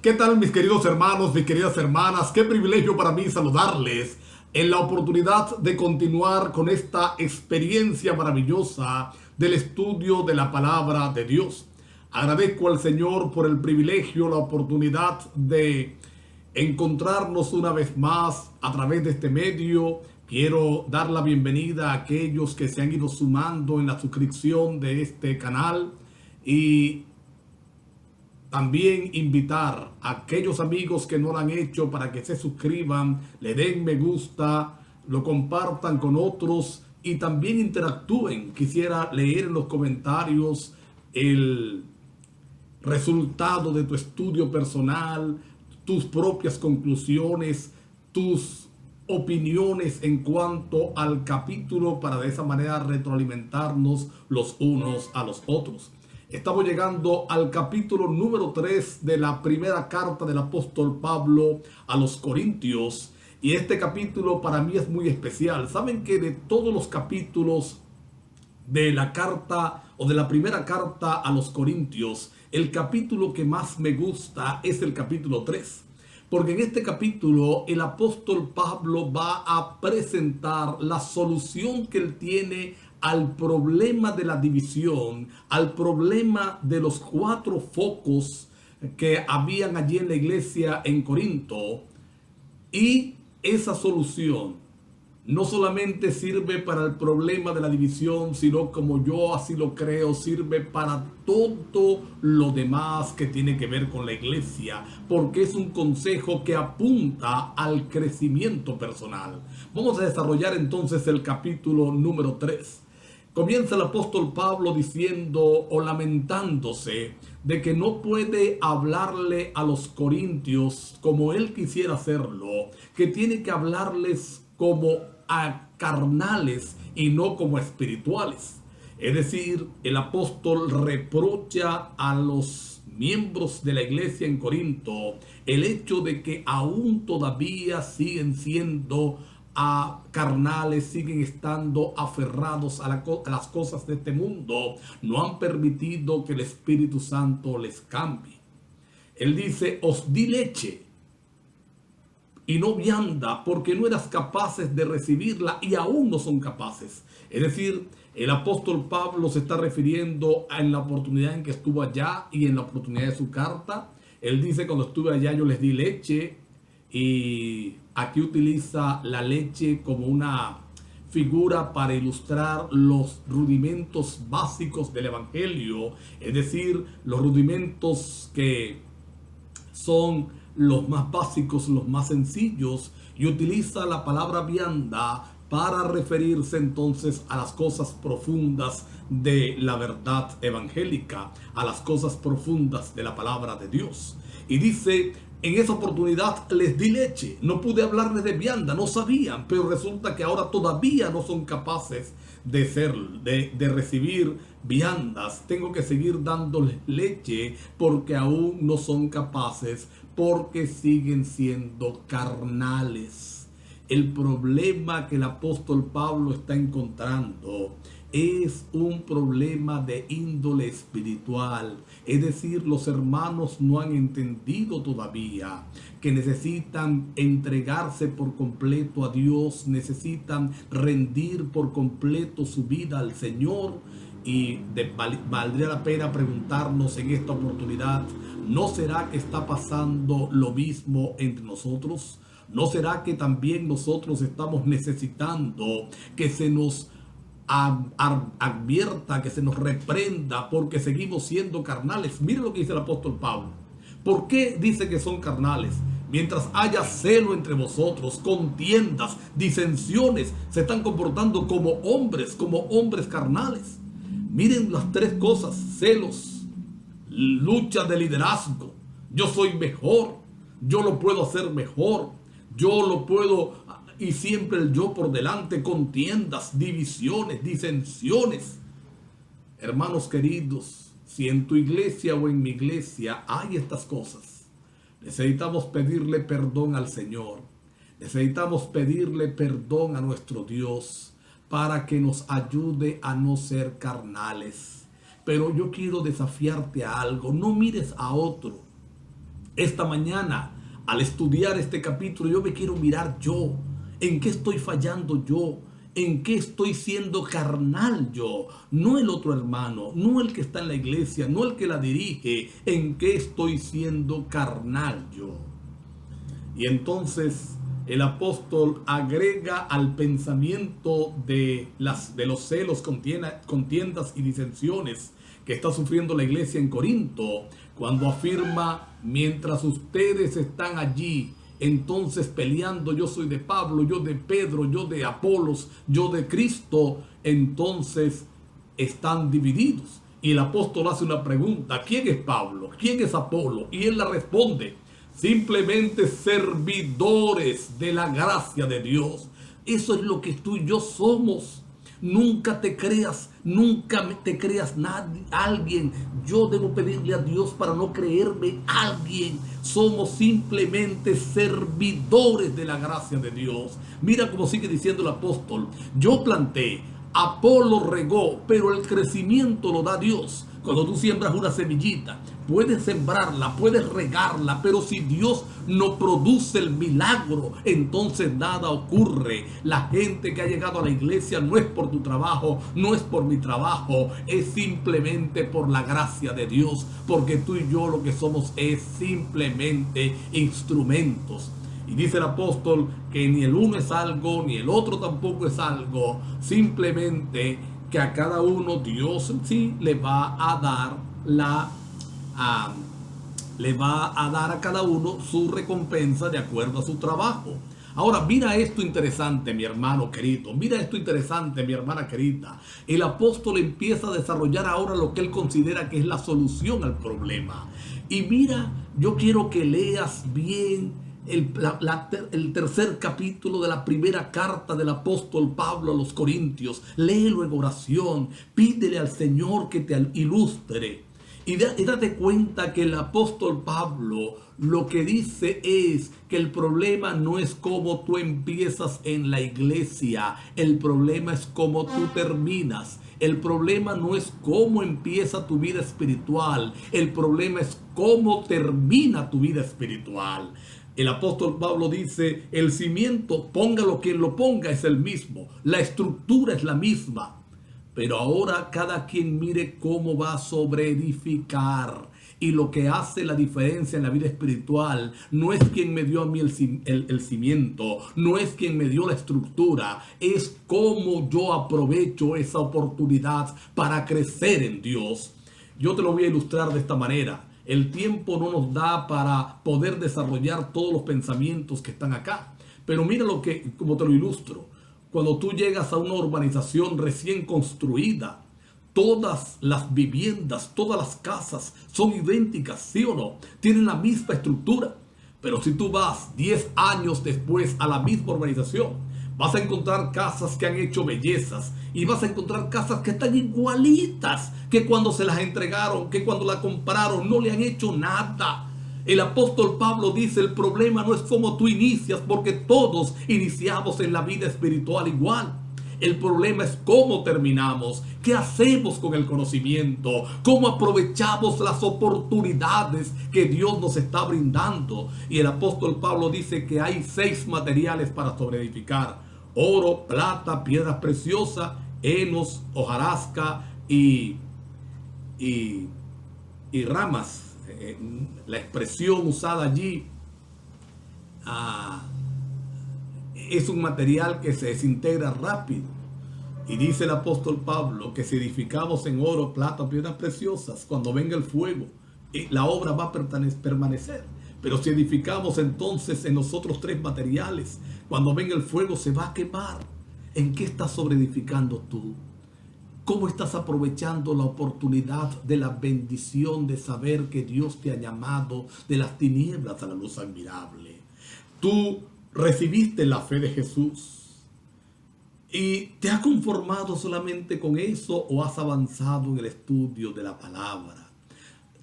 ¿Qué tal, mis queridos hermanos, mis queridas hermanas? Qué privilegio para mí saludarles en la oportunidad de continuar con esta experiencia maravillosa del estudio de la palabra de Dios. Agradezco al Señor por el privilegio, la oportunidad de encontrarnos una vez más a través de este medio. Quiero dar la bienvenida a aquellos que se han ido sumando en la suscripción de este canal y también invitar a aquellos amigos que no lo han hecho para que se suscriban, le den me gusta, lo compartan con otros y también interactúen. Quisiera leer en los comentarios el resultado de tu estudio personal, tus propias conclusiones, tus opiniones en cuanto al capítulo para de esa manera retroalimentarnos los unos a los otros. Estamos llegando al capítulo número 3 de la primera carta del apóstol Pablo a los Corintios. Y este capítulo para mí es muy especial. Saben que de todos los capítulos de la carta o de la primera carta a los Corintios, el capítulo que más me gusta es el capítulo 3. Porque en este capítulo el apóstol Pablo va a presentar la solución que él tiene al problema de la división, al problema de los 4 focos que habían allí en la iglesia en Corinto. Y esa solución no solamente sirve para el problema de la división, sino, como yo así lo creo, sirve para todo lo demás que tiene que ver con la iglesia, porque es un consejo que apunta al crecimiento personal. Vamos a desarrollar entonces el capítulo número 3. Comienza el apóstol Pablo diciendo o lamentándose de que no puede hablarle a los corintios como él quisiera hacerlo, que tiene que hablarles como a carnales y no como espirituales. Es decir, el apóstol reprocha a los miembros de la iglesia en Corinto el hecho de que aún todavía siguen siendo carnales, siguen estando aferrados a las cosas de este mundo, no han permitido que el Espíritu Santo les cambie. Él dice: os di leche y no vianda, porque no eras capaces de recibirla y aún no son capaces. Es decir, el apóstol Pablo se está refiriendo en la oportunidad en que estuvo allá y en la oportunidad de su carta. Él dice: cuando estuve allá yo les di leche, y aquí utiliza la leche como una figura para ilustrar los rudimentos básicos del evangelio, es decir, los rudimentos que son los más básicos, los más sencillos, y utiliza la palabra vianda para referirse entonces a las cosas profundas de la verdad evangélica, a las cosas profundas de la palabra de Dios. Y dice: en esa oportunidad les di leche, no pude hablarles de vianda, no sabían, pero resulta que ahora todavía no son capaces de recibir viandas. Tengo que seguir dándoles leche porque aún no son capaces, porque siguen siendo carnales. El problema que el apóstol Pablo está encontrando es un problema de índole espiritual. Es decir, los hermanos no han entendido todavía que necesitan entregarse por completo a Dios, necesitan rendir por completo su vida al Señor. Y valdría la pena preguntarnos en esta oportunidad: ¿no será que está pasando lo mismo entre nosotros? ¿No será que también nosotros estamos necesitando que se nos advierta, que se nos reprenda porque seguimos siendo carnales? Mire lo que dice el apóstol Pablo. ¿Por qué dice que son carnales? Mientras haya celo entre vosotros, contiendas, disensiones, se están comportando como hombres carnales. Miren las 3 cosas: celos, lucha de liderazgo, yo soy mejor, yo lo puedo hacer mejor, yo lo puedo, y siempre el yo por delante, contiendas, divisiones, disensiones. Hermanos queridos, si en tu iglesia o en mi iglesia hay estas cosas, necesitamos pedirle perdón al Señor, necesitamos pedirle perdón a nuestro Dios para que nos ayude a no ser carnales. Pero yo quiero desafiarte a algo: no mires a otro Esta mañana, al estudiar este capítulo, yo me quiero mirar yo. ¿En qué estoy fallando yo? ¿En qué estoy siendo carnal yo? No el otro hermano, no el que está en la iglesia, no el que la dirige. ¿En qué estoy siendo carnal yo? Y entonces el apóstol agrega al pensamiento de los celos, contiendas y disensiones que está sufriendo la iglesia en Corinto, cuando afirma: mientras ustedes están allí, entonces peleando, yo soy de Pablo, yo de Pedro, yo de Apolos, yo de Cristo, entonces están divididos. Y el apóstol hace una pregunta: ¿quién es Pablo? ¿Quién es Apolo? Y él la responde: simplemente servidores de la gracia de Dios. Eso es lo que tú y yo somos. Nunca te creas alguien. Yo debo pedirle a Dios para no creerme alguien. Somos simplemente servidores de la gracia de Dios. Mira cómo sigue diciendo el apóstol: yo planté, Apolo regó, pero el crecimiento lo da Dios. Cuando tú siembras una semillita, puedes sembrarla, puedes regarla, pero si Dios no produce el milagro, entonces nada ocurre. La gente que ha llegado a la iglesia no es por tu trabajo, no es por mi trabajo, es simplemente por la gracia de Dios, porque tú y yo lo que somos es simplemente instrumentos. Y dice el apóstol que ni el uno es algo, ni el otro tampoco es algo, simplemente que a cada uno Dios en sí le va a dar a cada uno su recompensa de acuerdo a su trabajo. Ahora, mira esto interesante, mi hermano querido. Mira esto interesante, mi hermana querida. El apóstol empieza a desarrollar ahora lo que él considera que es la solución al problema. Y mira, yo quiero que leas bien el tercer capítulo de la primera carta del apóstol Pablo a los Corintios. Léelo en oración, pídele al Señor que te ilustre. Y date cuenta que el apóstol Pablo lo que dice es que el problema no es cómo tú empiezas en la iglesia, el problema es cómo tú terminas. El problema no es cómo empieza tu vida espiritual, el problema es cómo termina tu vida espiritual. El apóstol Pablo dice: el cimiento, póngalo quien lo ponga, es el mismo. La estructura es la misma. Pero ahora cada quien mire cómo va a sobreedificar. Y lo que hace la diferencia en la vida espiritual no es quien me dio a mí el cimiento, no es quien me dio la estructura, es cómo yo aprovecho esa oportunidad para crecer en Dios. Yo te lo voy a ilustrar de esta manera. El tiempo no nos da para poder desarrollar todos los pensamientos que están acá. Pero mira como te lo ilustro. Cuando tú llegas a una urbanización recién construida, todas las viviendas, todas las casas son idénticas, ¿sí o no? Tienen la misma estructura. Pero si tú vas 10 años después a la misma urbanización, vas a encontrar casas que han hecho bellezas y vas a encontrar casas que están igualitas que cuando se las entregaron, que cuando la compraron, no le han hecho nada. El apóstol Pablo dice: el problema no es cómo tú inicias, porque todos iniciamos en la vida espiritual igual. El problema es cómo terminamos, qué hacemos con el conocimiento, cómo aprovechamos las oportunidades que Dios nos está brindando. Y el apóstol Pablo dice que hay 6 materiales para sobreedificar: oro, plata, piedras preciosas, henos, hojarasca y ramas. La expresión usada allí es un material que se desintegra rápido. Y dice el apóstol Pablo que si edificamos en oro, plata, piedras preciosas, cuando venga el fuego, la obra va a permanecer. Pero si edificamos entonces en los otros 3 materiales, cuando venga el fuego se va a quemar. ¿En qué estás sobreedificando tú? ¿Cómo estás aprovechando la oportunidad de la bendición de saber que Dios te ha llamado de las tinieblas a la luz admirable? Tú recibiste la fe de Jesús y te has conformado solamente con eso, o has avanzado en el estudio de la palabra.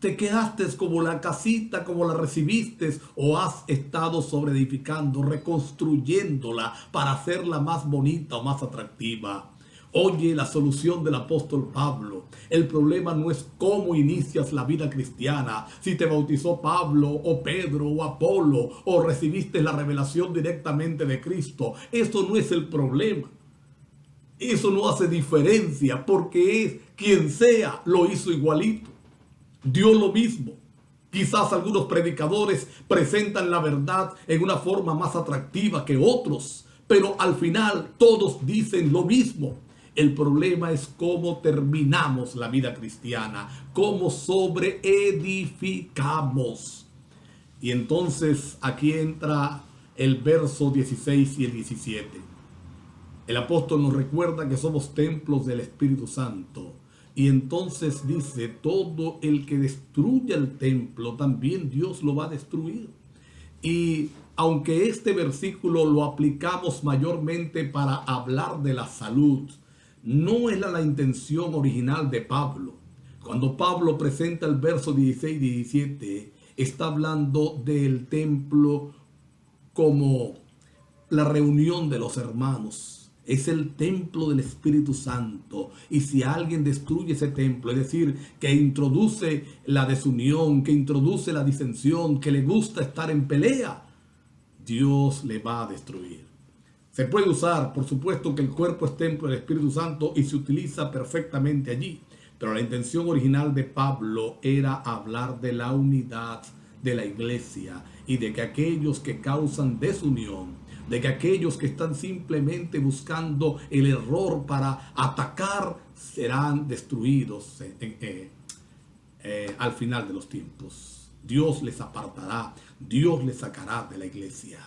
Te quedaste como la casita, como la recibiste, o has estado sobreedificando, reconstruyéndola para hacerla más bonita o más atractiva. Oye la solución del apóstol Pablo. El problema no es cómo inicias la vida cristiana, si te bautizó Pablo o Pedro o Apolo o recibiste la revelación directamente de Cristo. Eso no es el problema. Eso no hace diferencia porque es quien sea, lo hizo igualito. Dio lo mismo. Quizás algunos predicadores presentan la verdad en una forma más atractiva que otros, pero al final todos dicen lo mismo. El problema es cómo terminamos la vida cristiana, cómo sobreedificamos. Y entonces aquí entra el verso 16 y el 17. El apóstol nos recuerda que somos templos del Espíritu Santo. Y entonces dice, todo el que destruya el templo, también Dios lo va a destruir. Y aunque este versículo lo aplicamos mayormente para hablar de la salud, no era la intención original de Pablo. Cuando Pablo presenta el verso 16 y 17, está hablando del templo como la reunión de los hermanos. Es el templo del Espíritu Santo. Y si alguien destruye ese templo, es decir, que introduce la desunión, que introduce la disensión, que le gusta estar en pelea, Dios le va a destruir. Se puede usar, por supuesto, que el cuerpo es templo del Espíritu Santo y se utiliza perfectamente allí. Pero la intención original de Pablo era hablar de la unidad de la iglesia y de que aquellos que causan desunión, de que aquellos que están simplemente buscando el error para atacar, serán destruidos al final de los tiempos. Dios les apartará, Dios les sacará de la iglesia.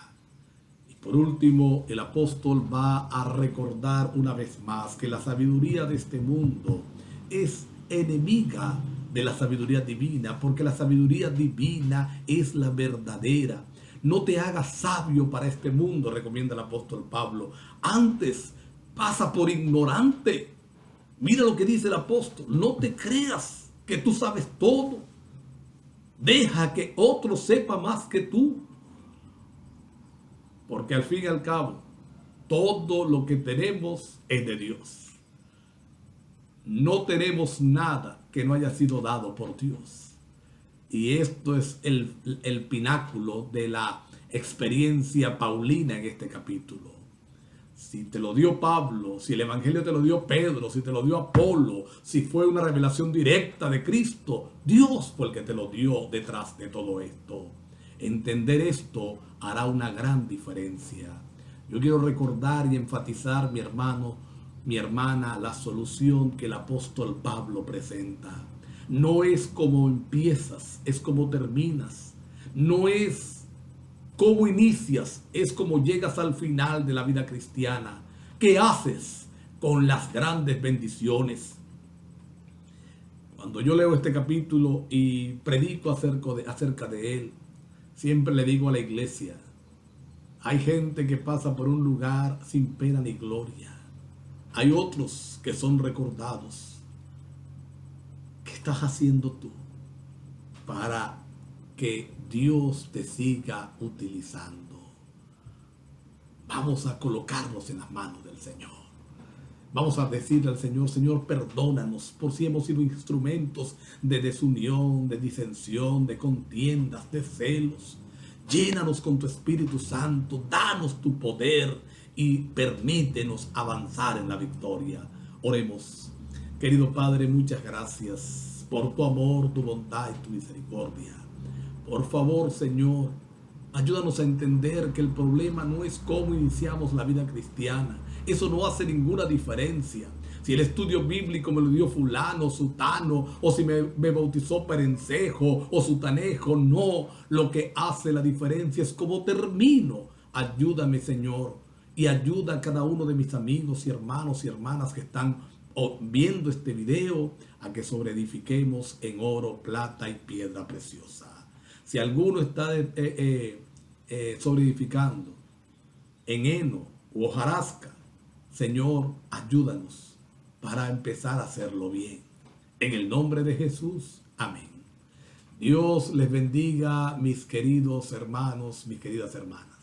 Y por último, el apóstol va a recordar una vez más que la sabiduría de este mundo es enemiga de la sabiduría divina, porque la sabiduría divina es la verdadera. No te hagas sabio para este mundo, recomienda el apóstol Pablo. Antes, pasa por ignorante. Mira lo que dice el apóstol. No te creas que tú sabes todo. Deja que otro sepa más que tú. Porque al fin y al cabo, todo lo que tenemos es de Dios. No tenemos nada que no haya sido dado por Dios. Y esto es el pináculo de la experiencia paulina en este capítulo. Si te lo dio Pablo, si el evangelio te lo dio Pedro, si te lo dio Apolo, si fue una revelación directa de Cristo, Dios fue el que te lo dio detrás de todo esto. Entender esto hará una gran diferencia. Yo quiero recordar y enfatizar, mi hermano, mi hermana, la solución que el apóstol Pablo presenta. No es como empiezas, es como terminas. No es cómo inicias, es como llegas al final de la vida cristiana. ¿Qué haces con las grandes bendiciones? Cuando yo leo este capítulo y predico acerca de él, siempre le digo a la iglesia, hay gente que pasa por un lugar sin pena ni gloria. Hay otros que son recordados. ¿Qué estás haciendo tú para que Dios te siga utilizando? Vamos a colocarnos en las manos del Señor. Vamos a decirle al Señor, Señor, perdónanos por si hemos sido instrumentos de desunión, de disensión, de contiendas, de celos. Llénanos con tu Espíritu Santo, danos tu poder y permítenos avanzar en la victoria. Oremos. Querido Padre, muchas gracias por tu amor, tu bondad y tu misericordia. Por favor, Señor, ayúdanos a entender que el problema no es cómo iniciamos la vida cristiana. Eso no hace ninguna diferencia. Si el estudio bíblico me lo dio fulano, sutano, o si me bautizó perencejo o sutanejo, no. Lo que hace la diferencia es cómo termino. Ayúdame, Señor, y ayuda a cada uno de mis amigos y hermanos y hermanas que están viendo este video a que sobreedifiquemos en oro, plata y piedra preciosa. Si alguno está sobreedificando en heno u hojarasca, Señor, ayúdanos para empezar a hacerlo bien. En el nombre de Jesús, amén. Dios les bendiga, mis queridos hermanos, mis queridas hermanas.